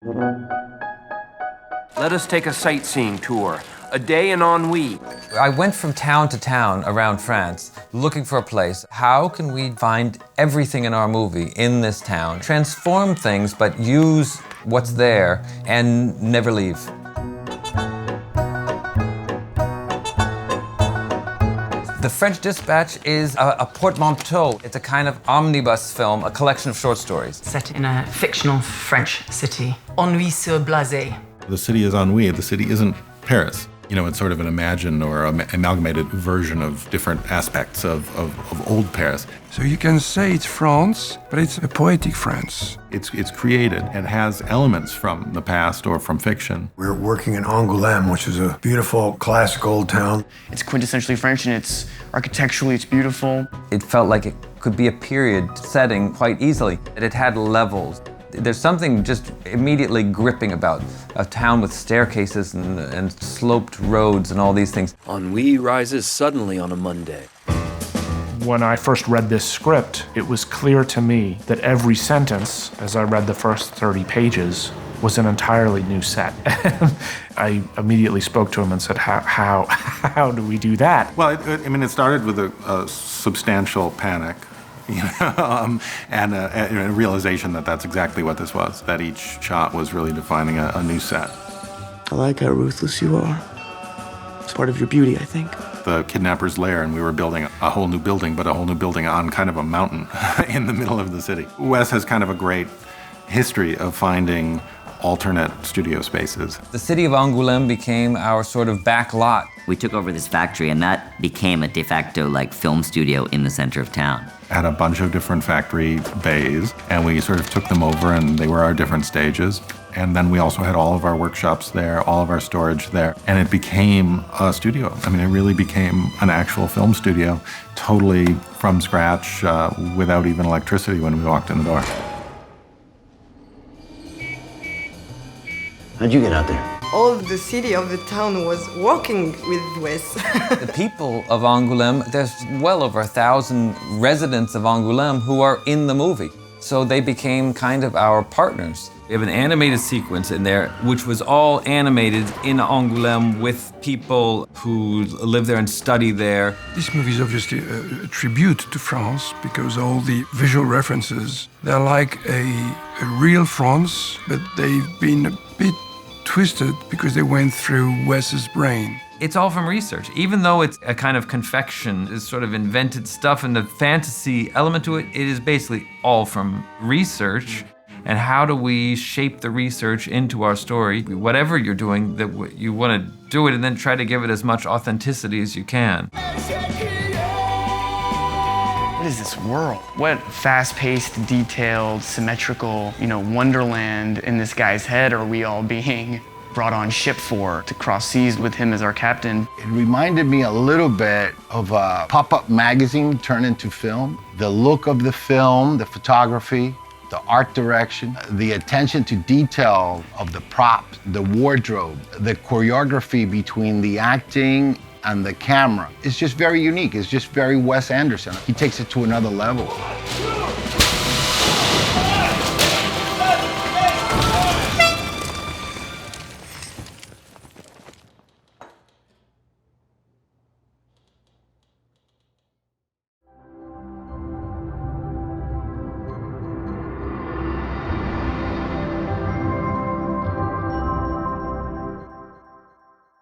Let us take a sightseeing tour. A day in Ennui. I went from town to town around France looking for a place. How can we find everything in our movie in this town? Transform things, but use what's there and never leave. The French Dispatch is a portmanteau. It's a kind of omnibus film, a collection of short stories. Set in a fictional French city, Ennui-sur-Blasé. The city is Ennui. The city isn't Paris. You know, it's sort of an imagined or amalgamated version of different aspects of old Paris. So you can say it's France, but it's a poetic France. It's created and has elements from the past or from fiction. We're working in Angouleme, which is a beautiful, classic old town. It's quintessentially French, and it's architecturally, it's beautiful. It felt like it could be a period setting quite easily. It had levels. There's something just immediately gripping about a town with staircases and sloped roads and all these things. Ennui rises suddenly on a Monday. When I first read this script, it was clear to me that every sentence, as I read the first 30 pages, was an entirely new set. I immediately spoke to him and said, how do we do that? Well, it started with a substantial panic. And a realization that that's exactly what this was, that each shot was really defining a new set. I like how ruthless you are. It's part of your beauty, I think. The kidnapper's lair, and we were building a whole new building, but a whole new building on kind of a mountain in the middle of the city. Wes has kind of a great history of finding alternate studio spaces. The city of Angouleme became our sort of back lot. We took over this factory, and that became a de facto film studio in the center of town. Had a bunch of different factory bays, and we sort of took them over, and they were our different stages. And then we also had all of our workshops there, all of our storage there, and it became a studio. It really became an actual film studio, totally from scratch, without even electricity when we walked in the door. How'd you get out there? All of the city of the town was working with Wes. The people of Angouleme, there's well over 1,000 residents of Angouleme who are in the movie. So they became kind of our partners. We have an animated sequence in there, which was all animated in Angouleme with people who live there and study there. This movie is obviously a tribute to France because all the visual references, they're like a real France, but they've been a bit twisted because they went through Wes's brain. It's all from research. Even though it's a kind of confection, it's sort of invented stuff and the fantasy element to it, it is basically all from research. And how do we shape the research into our story? Whatever you're doing, that you want to do it and then try to give it as much authenticity as you can. What is this world? What fast-paced, detailed, symmetrical, wonderland in this guy's head are we all being brought on ship for, to cross seas with him as our captain? It reminded me a little bit of a pop-up magazine turned into film. The look of the film, the photography, the art direction, the attention to detail of the props, the wardrobe, the choreography between the acting and the camera. It's just very unique. It's just very Wes Anderson. He takes it to another level.